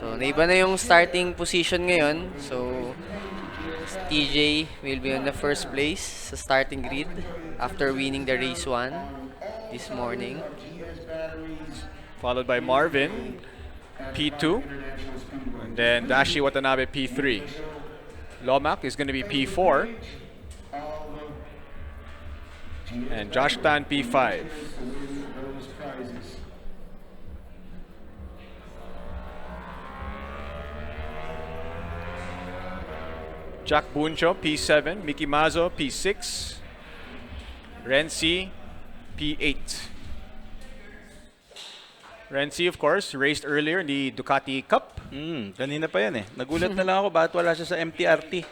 So, naiba na yung starting position ngayon. So, TJ will be on the first place sa starting grid after winning the race 1 this morning. Followed by Marvin, P2. And then Dashi Watanabe, P3. Lomac is going to be P4. And Josh Tan, P5. Jack Buncho, P7. Mickey Mazo, P6. Renzi, P8. Renzi, of course, raced earlier in the Ducati Cup. Kanina pa yan eh. Nagulat na lang ako bakit wala siya sa MTRT.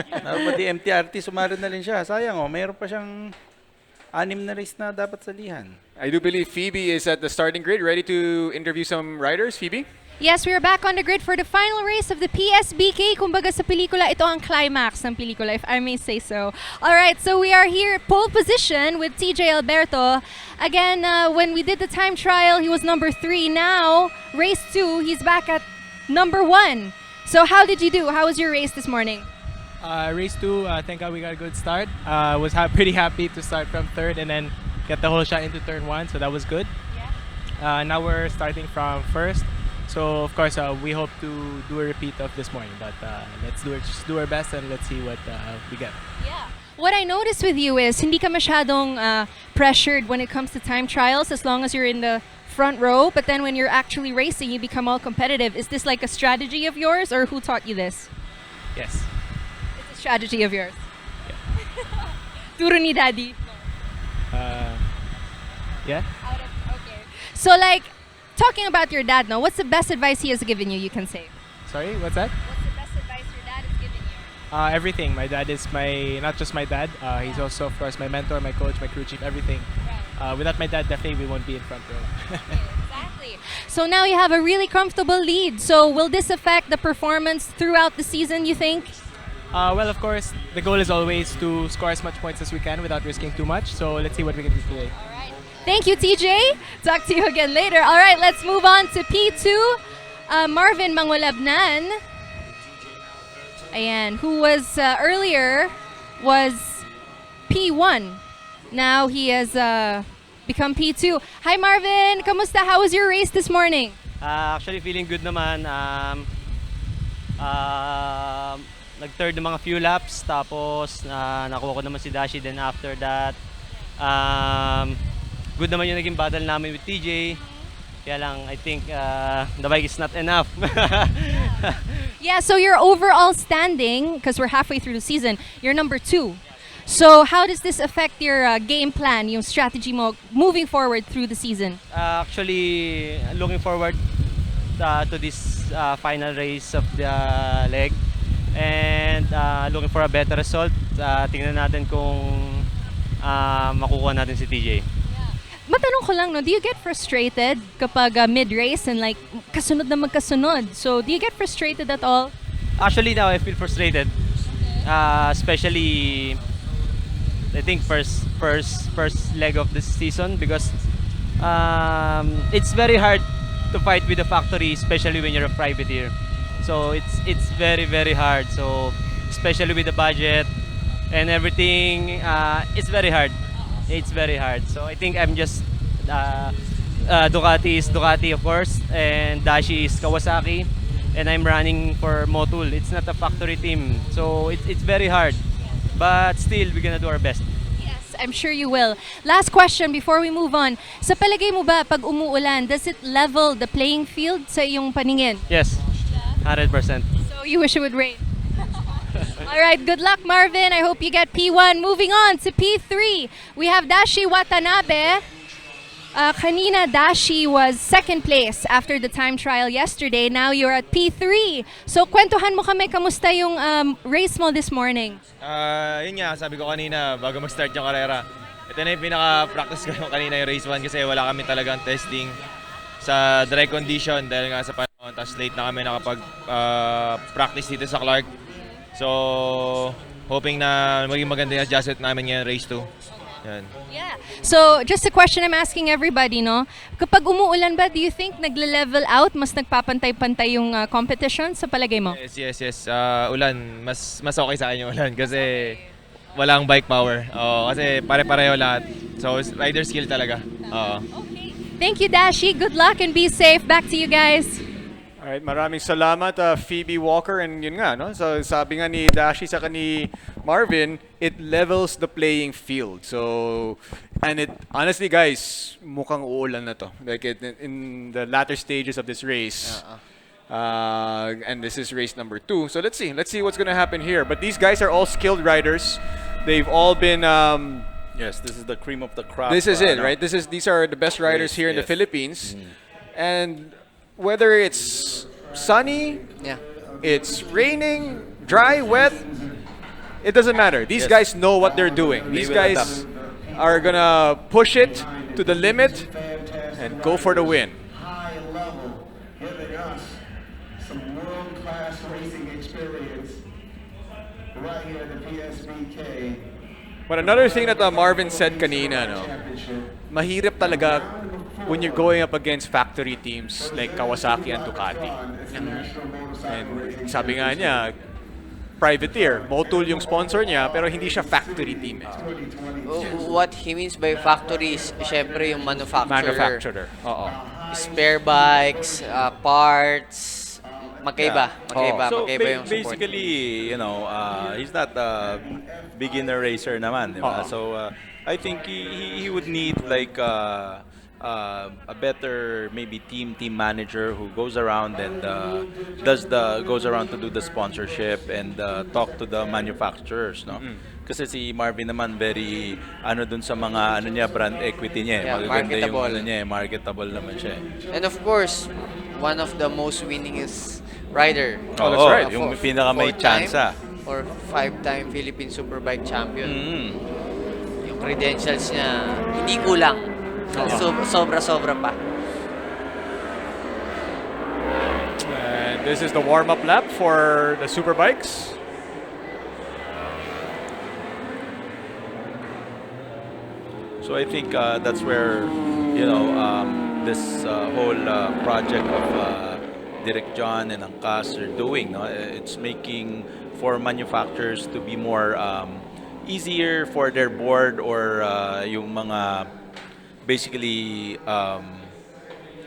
Dapat di MTRT, sumali na rin siya. Sayang oh, mayroon pa siyang 6 na race na dapat salihan. I do believe Phoebe is at the starting grid, ready to interview some riders. Phoebe? Yes, we are back on the grid for the final race of the PSBK. Kumbaga sa pelikula, ito ang climax ng pelikula, if I may say so. Alright, so we are here at pole position with TJ Alberto. Again, when we did the time trial, he was number 3. Now, race 2, he's back at number 1. So how did you do? How was your race this morning? Race 2, thank God we got a good start. Was pretty happy to start from 3rd and then get the whole shot into turn 1, so that was good. Yeah. Now we're starting from 1st. So of course we hope to do a repeat of this morning, but let's just do our best and let's see what we get. Yeah. What I noticed with you is hindi ka masyadong pressured when it comes to time trials as long as you're in the front row, but then when you're actually racing you become all competitive. Is this like a strategy of yours or who taught you this? Yes. It's a strategy of yours. Yeah. Turo ni Daddy. Yeah. Okay. So like talking about your dad now, what's the best advice he has given you can say? Sorry, what's that? What's the best advice your dad has given you? Everything. My dad is not just my dad. He's also, of course, my mentor, my coach, my crew chief, everything. Right. Without my dad, definitely we won't be in front row. Exactly. So now you have a really comfortable lead. So will this affect the performance throughout the season, you think? Well, of course, the goal is always to score as much points as we can without risking too much. So let's see what we can do today. All right. Thank you, TJ. Talk to you again later. All right, let's move on to P2. Marvin Mangolabnan. Ayan, who was earlier was P1. Now he has become P2. Hi Marvin, kamusta? How was your race this morning? Actually feeling good naman. Nag-third ng mga few laps, tapos nakuha ko naman si Dashi. Then after that, good naman yung naging battle namin with TJ. Kaya lang, I think the bike is not enough. Yeah, so your overall standing, because we're halfway through the season, you're number 2. So how does this affect your game plan, yung strategy mo moving forward through the season? Actually, looking forward to this final race of the leg. And looking for a better result. Tingnan natin kung makukuha natin si TJ. Matanong ko lang, no, do you get frustrated kapag mid-race and like kasunod na magkasunod? So do you get frustrated at all? Actually, now I feel frustrated. Especially, I think first leg of this season because it's very hard to fight with the factory, especially when you're a privateer. So it's very hard. So especially with the budget and everything, it's very hard. It's very hard. So I think I'm just Ducati is Ducati, of course, and Dashi is Kawasaki, and I'm running for Motul. It's not a factory team, so it's very hard. But still, we're gonna do our best. Yes, I'm sure you will. Last question before we move on. Sa palagay mo ba, pag umuulan, does it level the playing field sa iyong paningin? Yes, 100%. So you wish it would rain? All right, good luck, Marvin. I hope you get P1. Moving on to P3, we have Dashi Watanabe. Kanina, Dashi was second place after the time trial yesterday. Now you're at P3. So kwentuhan mo kami, kamusta yung race mo this morning? Yun nga, sabi ko kanina bago mag-start yung karera. Ito na yung pinaka-practice ko kanina yung race 1 kasi wala kami talagang testing sa dry condition dahil nga sa panahon. Tapos late na kami nakapag-practice dito sa Clark. So, hoping na maging maganda yung adjustment namin ngayon race 2. Yan. Yeah. So, just a question I'm asking everybody, no? Kapag umuulan ba, do you think nagle-level out, mas nagpapantay-pantay yung competition sa palagay mo? Yes. Ulan, mas okay sa akin yung ulan kasi walang bike power. Oo, kasi pare-pareho lahat. So, rider skill talaga. Oo. Okay. Thank you, Dashi. Good luck and be safe. Back to you guys. Alright, maraming salamat Phoebe Walker, and yun nga, no? So sabi nga ni Dashi sa ni Marvin, it levels the playing field. So, and it honestly guys, mukhang uulan na to. Like in the latter stages of this race. And this is race number 2. So let's see what's gonna happen here. But these guys are all skilled riders. They've all been Yes, this is the cream of the crop. this is it, no? right? These are the best riders Race, here in the yes. Philippines. And whether it's sunny, Yeah. it's raining, dry, wet, it doesn't matter. These Yes. guys know what they're doing. They These will guys are gonna push it to the limit and go for the win. High level, giving us some world-class racing experience right here at the PSBK But another thing that Marvin said kanina, no, Championship. mahirap talaga when you're going up against factory teams like Kawasaki and Ducati. And sabi nga niya, privateer, Motul yung sponsor niya, pero hindi siya factory team. What he means by factory is syempre yung Manufacturer. Oo. Spare bikes, parts, magkaiba So yung support. basically, he's not a beginner racer naman, di ba? Oo. So I think he would need like a better maybe team manager who goes around and goes around to do the sponsorship and talk to the manufacturers, no? Kasi si Marvin naman very dun sa mga niya brand equity niya, Yeah, magaganda yung marketable. niya, marketable naman siya. And of course, one of the most winningest rider. Oh, that's right. Yung pinaka may Four-time tsansa. or 5-time Philippine Superbike champion. Mm. Yung credentials niya, hindi kulang. Sobra-sobra pa. And this is the warm-up lap for the Superbikes. So I think that's where this whole project of Direct John and Angkas are doing. No? It's making for manufacturers to be more easier for their board or yung mga basically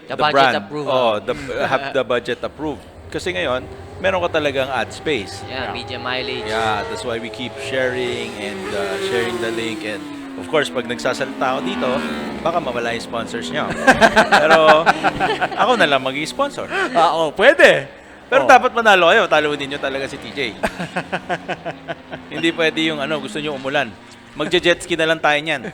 The budget brand. approval. Oh, have the budget approved. Kasi ngayon, meron ka talagang ad space. Yeah, media mileage. Yeah, that's why we keep sharing and sharing the link. And of course, pag nagsasalita ako dito, baka mawala yung sponsors nyo. Pero ako na lang mag-i-sponsor. Pwede. Pero dapat manalo kayo. Talunin nyo talaga si TJ. Hindi pwede yung gusto nyo umulan. Magje-jet ski na lang tayo niyan.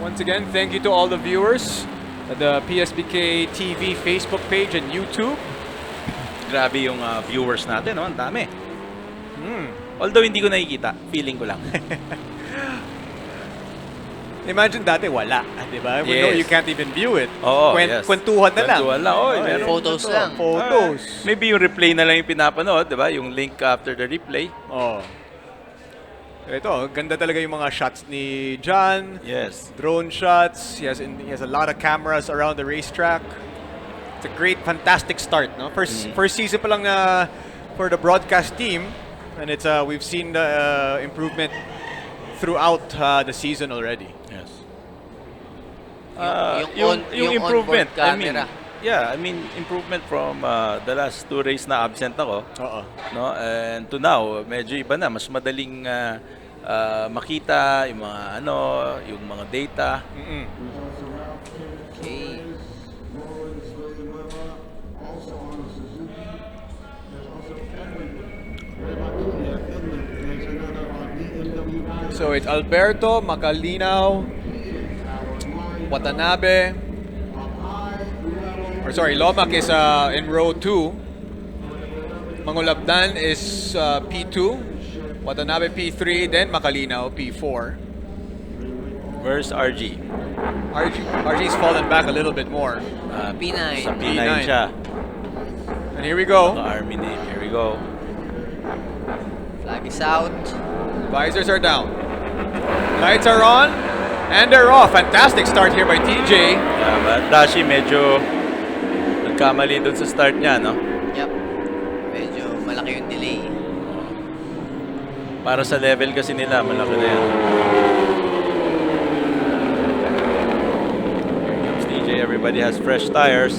Once again, thank you to all the viewers at the PSBK TV Facebook page and YouTube. Grabe yung viewers natin, no? Ang dami. Although hindi ko nakikita, feeling ko lang. Imagine dati wala, di ba? Yes. You can't even view it. Oo, yes. Kwentuhan na lang. Kwentuhan lang. Oy, meron Photos dito. lang. Photos. Maybe yung replay na lang yung pinapanood, di ba? Yung link after the replay. Oh. Ito, ganda talaga yung mga shots ni John. Yes. Drone shots. He has a lot of cameras around the racetrack. It's a great, fantastic start, no? First season pa lang for the broadcast team, and we've seen the improvement throughout the season already. Yes. Yung Yung improvement, onboard camera. I mean improvement from the last 2 races na absent ako, Oo. no? And to now, medyo iba na, mas madaling makita yung mga yung mga data. Okay. So it's Alberto, Macalinaw, Watanabe. Or sorry, Lomac is in row 2. Mangulabdan is P2. Watanabe P3, then Makalinaw P4. Where's RG? RG's fallen back a little bit more. P9. Sa P9 P9. siya. And here we go. Army name. Here we go. Flag is out. Visors are down. Lights are on. And they're off. Fantastic start here by TJ. Yeah, but Dashi medyo nagkamali dun sa start niya, no? Yep. Medyo malaki yung delay. Para sa level kasi nila, malaki na yan. Here comes TJ. Everybody has fresh tires.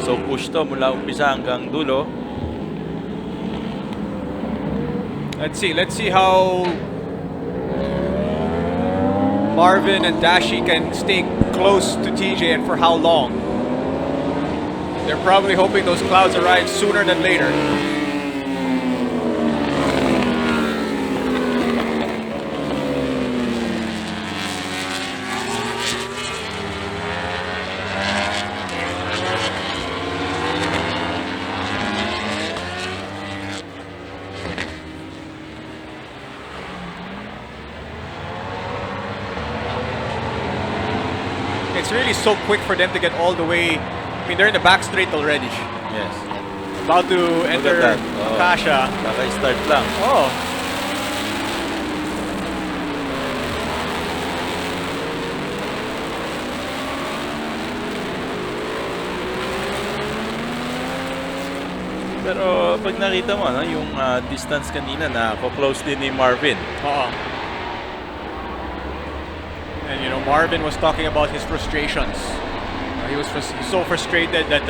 So push to mula umpisa hanggang dulo. Let's see how Marvin and Dashi can stay close to TJ and for how long. They're probably hoping those clouds arrive sooner than later. It's really so quick for them to get all the way. I mean, they're in the back straight already. Yes. About to enter that. Oh. Akasha. Kaka-start lang. Oh. Pero pag nakita mo, no, yung distance kanina na close din ni Marvin. And you know, Marvin was talking about his frustrations. He's so frustrated that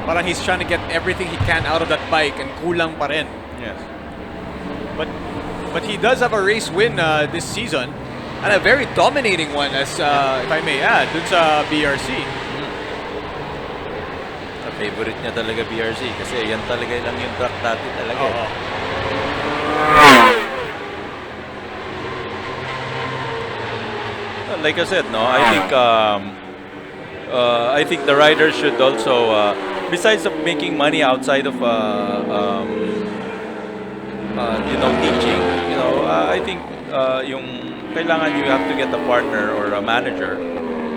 parang he's trying to get everything he can out of that bike and kulang pa rin. Yes. But he does have a race win this season and a very dominating one, as if I may add, dun sa BRC. Favorite niya talaga BRC kasi yan talaga lang yung track dati talaga. Like I said, no, I think the riders should also, besides of making money outside of you know, teaching, you know, I think yung kailangan you have to get a partner or a manager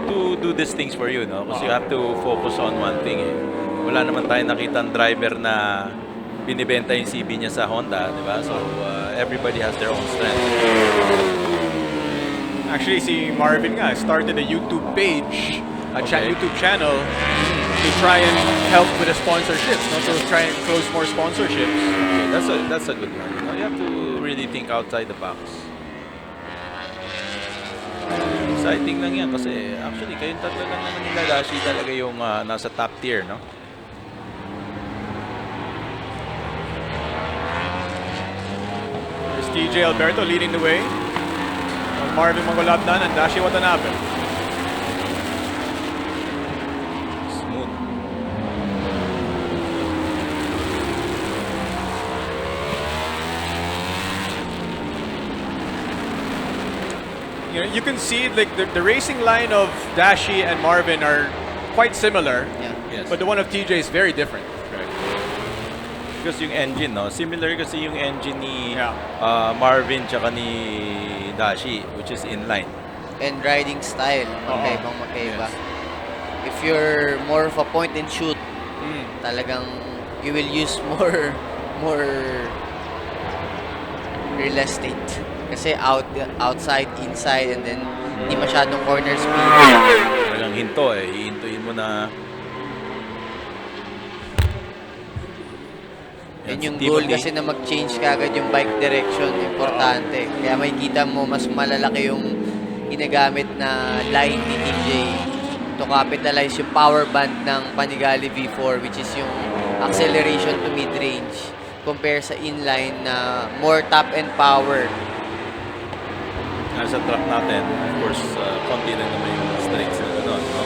to do these things for you, no? Because you have to focus on one thing. Wala naman tayong nakitang driver na binibenta yung CB niya sa Honda, di ba? So everybody has their own strength. Actually, si Marvin nga started a YouTube page, YouTube channel to try and help with the sponsorships, no? To try and close more sponsorships. Okay, that's a good one. You know, you have to really think outside the box. Exciting lang yan kasi actually kayong tatlo lang naman nila Dashi talaga yung nasa top tier, no? There's TJ Alberto leading the way. Marvin Mangolabnan and Dashi Watanabe. Smooth. You know, you can see like the racing line of Dashi and Marvin are quite similar, Yes. but the one of TJ is very different. Because yung engine, no? Similar kasi yung engine ni Yeah. Marvin tsaka ni Dashi, which is inline. And riding style, magkaibang magkaiba. If you're more of a point and shoot, talagang you will use more real estate. Kasi outside, inside, and then hindi masyadong corner speed. Talagang hinto eh. Hihintuin mo na. And yung goal kasi na mag-change kagad yung bike direction, importante. Kaya makikita mo mas malalaki yung ginagamit na line ni TJ to capitalize yung power band ng Panigale V4, which is yung acceleration to mid-range compare sa inline na more top and power. Sa track natin, of course, konti lang naman yung straights na gano'n. No?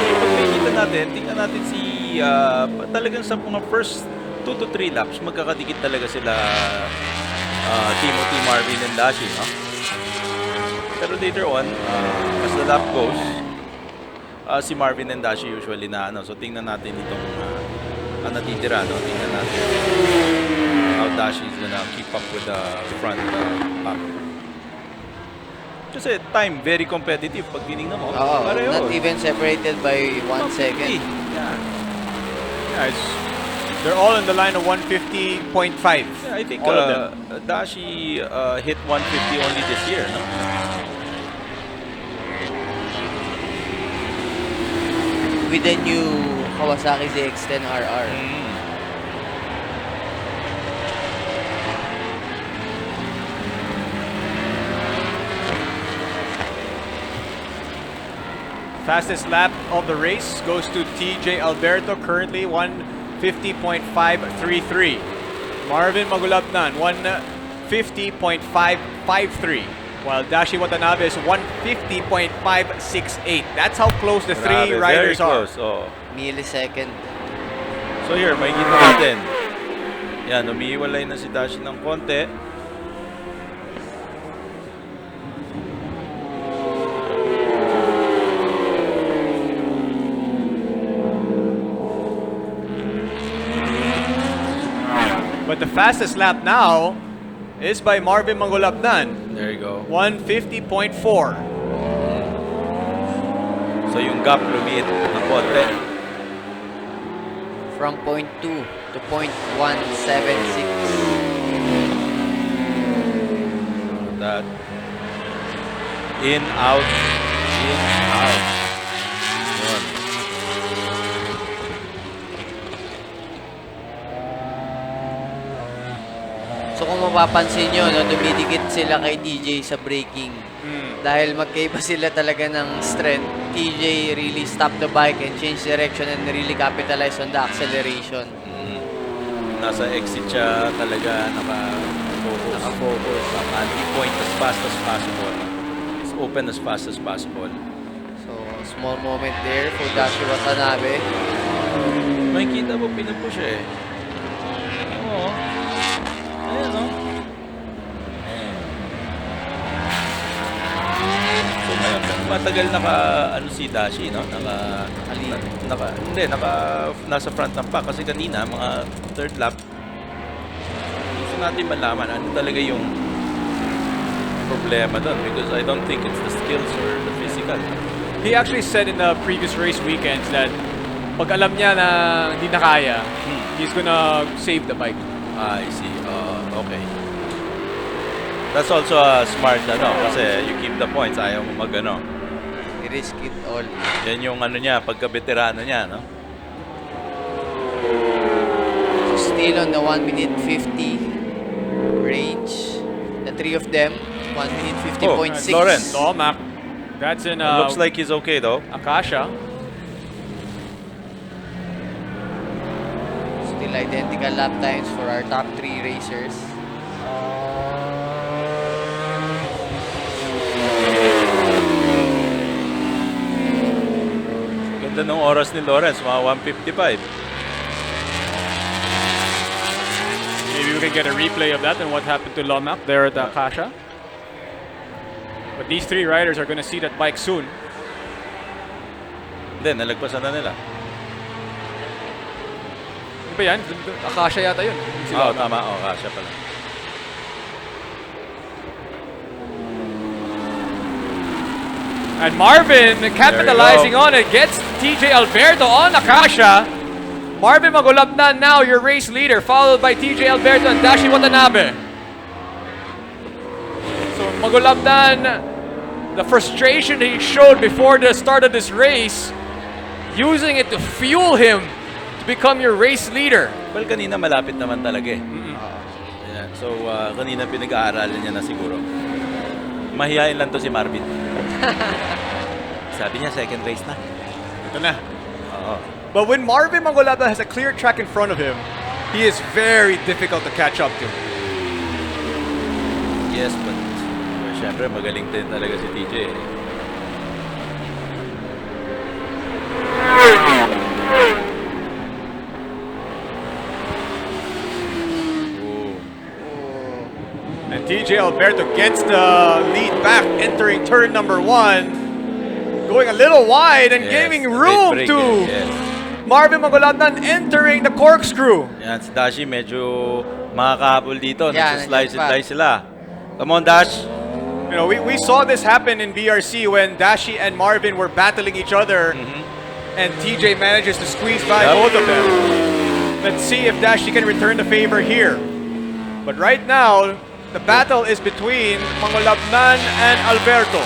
Pag makikita natin, tingnan natin si talagang sa mga first 2 to 3 laps, magkakadikit talaga sila Timothy, Marvin, and Dashi. No? Pero later on, as the lap goes, si Marvin and Dashi usually na ano. So tingnan natin itong natitira. No? Tingnan natin how Dashi is gonna keep up with the front pack. Kasi time, very competitive pag tinignan mo. Oo, Pareho. not even separated by 1 second. Yeah. Yeah, they're all in the line of 150.5. Yeah, I think all of them. Dashi hit 150 only this year, no? With the new Kawasaki ZX-10RR. Fastest lap of the race goes to TJ Alberto, currently 150.533. Marvin Magulabnan, 150.553. While Dashi Watanabe is 150.568. That's how close the three Grabe, riders very are. close. Oh. Millisecond. So here, makikita natin. Yan, umiiwalay na si Dashi ng konti. But the fastest lap now is by Marvin Mangolabnan, There you go. 150.4. So yung gap lumiit ng konti. From 0.2 to 0.176. That. In, out, in, out. Yun. So kung mapapansin nyo, no, dumidikit sila kay TJ sa braking. Dahil magkaiba sila talaga ng strength. TJ really stopped the bike and changed direction and really capitalized on the acceleration. Nasa exit siya talaga naka-focus. Naka-focus. Anti-point as fast as possible. As open as fast as possible. So, small moment there for Dashi Watanabe. Makikita mo, pinupush eh. Oo. Ayan, no? So, ngayon, matagal si Dashi, no? Nasa front ng pack. Kasi kanina, mga third lap, gusto natin malaman ano talaga yung problema doon. Because I don't think it's the skills or the physical. He actually said in the previous race weekends that pag alam niya na hindi na kaya, he's gonna save the bike. I see. Okay. That's also a smart, kasi you keep the points, ayaw mo I-risk it all. Yan yung niya, pagka-veterano niya, no? So, still on the 1 minute 50 range. The three of them, 1 minute 50.6. Lawrence. Lomac. That's in Looks like he's okay, though. Akasha. Still identical lap times for our top 3 racers. Ganda ng oras ni Lawrence, mga 1:55. Maybe we can get a replay of that and what happened to Lomac there at Akasha. But these three riders are gonna see that bike soon. Hindi, nalagpasan na nila. Ano ba yan? Akasha yata yun. Oo, tama. Akasha pala. And Marvin capitalizing on it, gets TJ Alberto on Akasha. Marvin Magulabnan now your race leader, followed by TJ Alberto and Dashi Watanabe. So Magulabnan, the frustration he showed before the start of this race, using it to fuel him to become your race leader. Well, kanina malapit naman talaga eh. Yeah. So, kanina pinag-aaralan niya na siguro. Mahihain lang to si Marvin. Sabi niya, second race na. Ito na. Oo. But when Marvin Magulabnan has a clear track in front of him, he is very difficult to catch up to. Yes, but syempre magaling din talaga si TJ. And TJ Alberto gets the lead back, entering turn number 1, going a little wide and giving room to Marvin Magulabnan entering the corkscrew. Yan, si Dashi medyo makakahabol dito. Yeah, Nagsaslice nandiyan pa. sila. Come on, Dash. You know, we saw this happen in BRC when Dashi and Marvin were battling each other, and TJ manages to squeeze by Yep. both of them. Let's see if Dashi can return the favor here. But right now, the battle is between Mangolabnan and Alberto.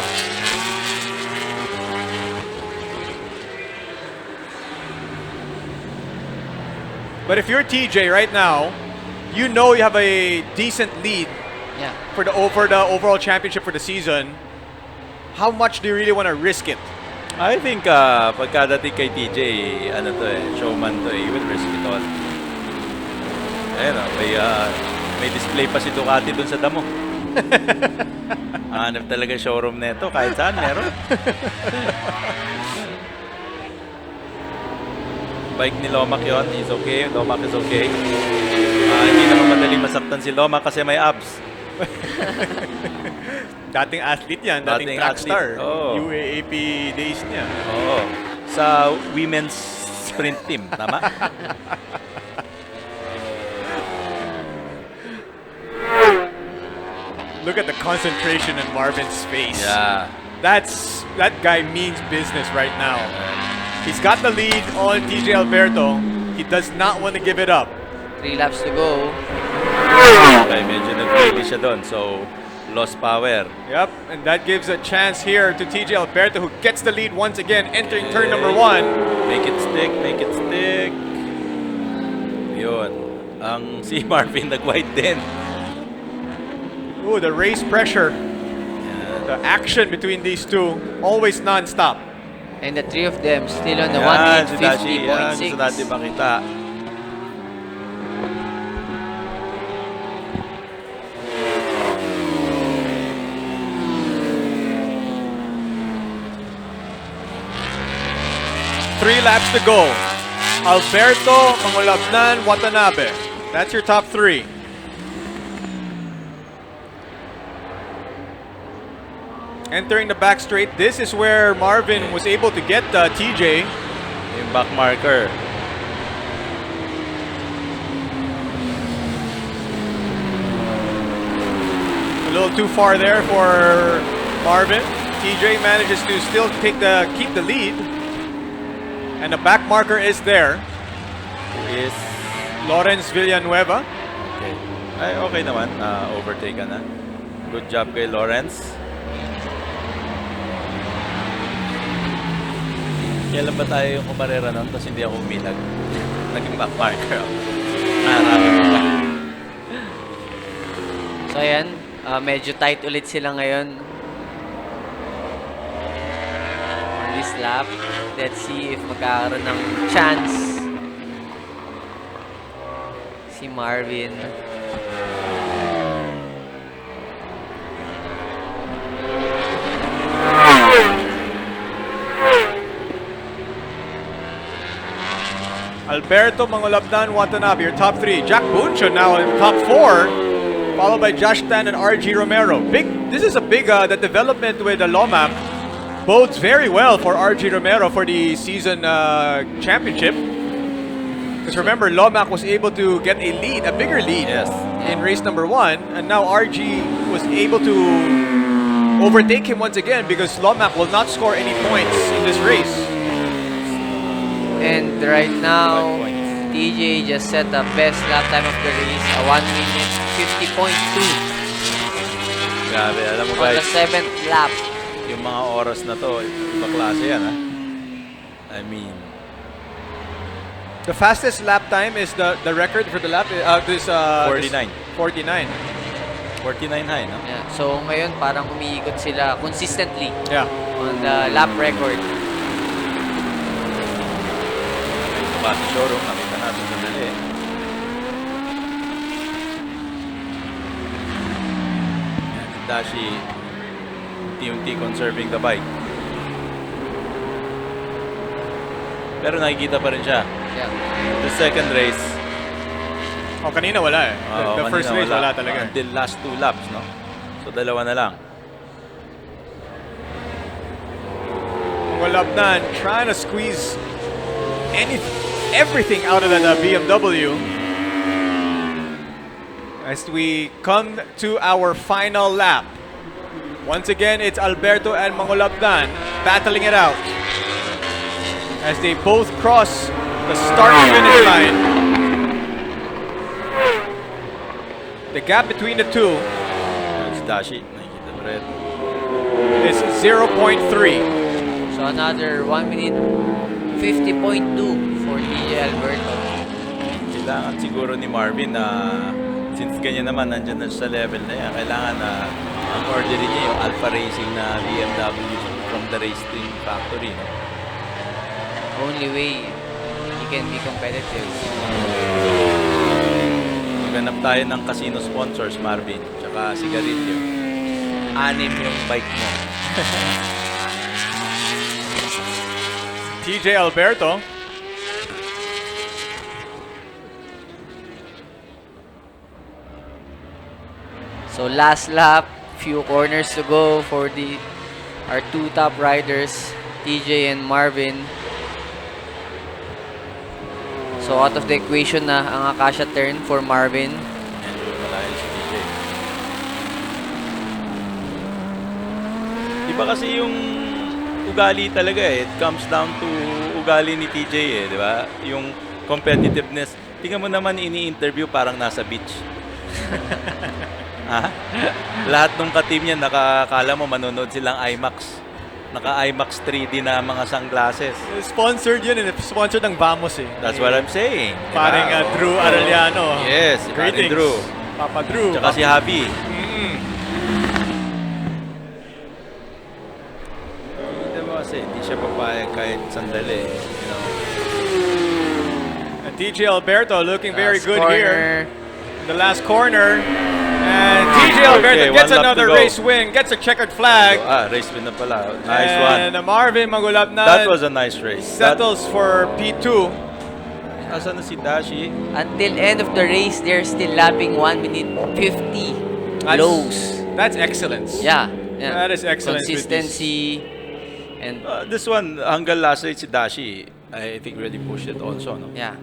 But if you're TJ right now, you know you have a decent lead Yeah. for the overall championship for the season. How much do you really want to risk it? I think pagkadating kay TJ, ano to showman to he will risk it all. Ayun, may display pa si Ducati dun sa damo. Hanap talaga showroom nito, kahit saan meron. Bike ni Lomac yun, he's okay, Lomac is okay. Hindi naman madali masaktan si Lomac kasi may abs. Dating athlete yan, dating Dating track athlete, star. oo. UAAP days niya. Oo. Sa women's sprint team, tama? Look at the concentration in Marvin's face. Yeah. That guy means business right now. He's got the lead on TJ Alberto. He does not want to give it up. 3 laps to go. Okay, medyo nag-really siya doon. So, lost power. Yep, and that gives a chance here to TJ Alberto, who gets the lead once again, entering turn number 1. Make it stick, make it stick. Yun. Ang si Marvin nag-wide din. Ooh, the race pressure. The action between these two, always non-stop. And the 3 of them still on the Yan, si Dashi. Yan, 150.6. gusto natin makita. Three laps to go. Alberto, Mangolabnan, Watanabe. That's your top 3. Entering the back straight, this is where Marvin was able to get TJ. Yung back marker. A little too far there for Marvin. TJ manages to still keep the lead. And the back marker is there. Is Lawrence Villanueva. okay. Ay, okay naman. Overtake ka na. Good job kay Lawrence. Kailan ba tayo yung kumarera nun? Tapos hindi ako umilag. Naging back marker ako. Marami mo ba? So ayan, medyo tight ulit sila ngayon. On this lap, let's see if magkakaroon ng chance si Marvin. Alberto, Mangolabnan, Watanabe, your top 3. Jack Buncho now in top 4, followed by Josh Tan and RG Romero. This is a big, the development with the Lomac bodes very well for RG Romero for the season championship. Because remember, Lomac was able to get a lead, a bigger lead Yes. in race number 1, and now RG was able to overtake him once again because Lomac will not score any points in this race. And right now, 5 points. TJ just set the best lap time of the race, a 1 minute 50.2 Grabe, alam mo on the guys, 7th lap. yung mga oras na to, iba klase yan ha. I mean, The fastest lap time is the record for the lap. 49. 49. 49 high, no? Yeah. So ngayon parang umiikot sila consistently Yeah. on the lap record. Bati showroom, nakita natin sandali. Yan, si Dashi, unti-unti conserving the bike. Pero nakikita pa rin siya. Yeah. The second race, Oh, kanina wala eh. The kanina first race wala talaga. Until last 2 laps, no? So, dalawa na lang. Mangolabnan trying to squeeze everything out of that BMW. as we come to our final lap. Once again, it's Alberto and Mangolabdan battling it out as they both cross the start-finish line. The gap between the two It's Dashi. Nakikita mo rin. is 0.3. So another 1 minute 50.2 for DJ Alberto. Kailangan siguro ni Marvin na since ganyan naman nandyan na sa level na yan, kailangan na ang order niya yung Alpha Racing na BMW from the race team factory. No? Only way he can be competitive. Maghanap tayo ng casino sponsors, Marvin, tsaka sigarilyo. 6 yung bike mo. TJ Alberto. So last lap, few corners to go for our two top riders, TJ and Marvin. So out of the equation na ang Akasha turn for Marvin. Medyo malayo si TJ. Iba kasi yung ugali talaga eh. It comes down to ugali ni TJ eh, di ba? Yung competitiveness. Tingnan mo naman ini-interview parang nasa beach. Ha? Lahat ng ka-team niya nakakala mo manonood silang IMAX. Naka-IMAX 3D na mga sunglasses. Sponsored yun, sponsored ng Vamos eh. That's what I'm saying. Paring Drew Arellano. Yes, si Paring Greetings. Drew. Papa Drew. Tsaka si Javi. Hindi mo kasi, hindi siya papayag kahit sandali. You know? And TJ Alberto looking very Last good corner. here. The last corner. And TJ Alberto Okay, gets one lap to another go. race win, gets a checkered flag. Race win na pala. Nice one. And Marvin Mangolabnan That was a nice race. settles for P2. Asan na si Dashi? Until end of the race, they're still lapping 1 minute 50 lows. That's excellence. Yeah, yeah. That is excellence with Consistency and This one, hanggang last race si Dashi, I think really pushed it also. No? yeah.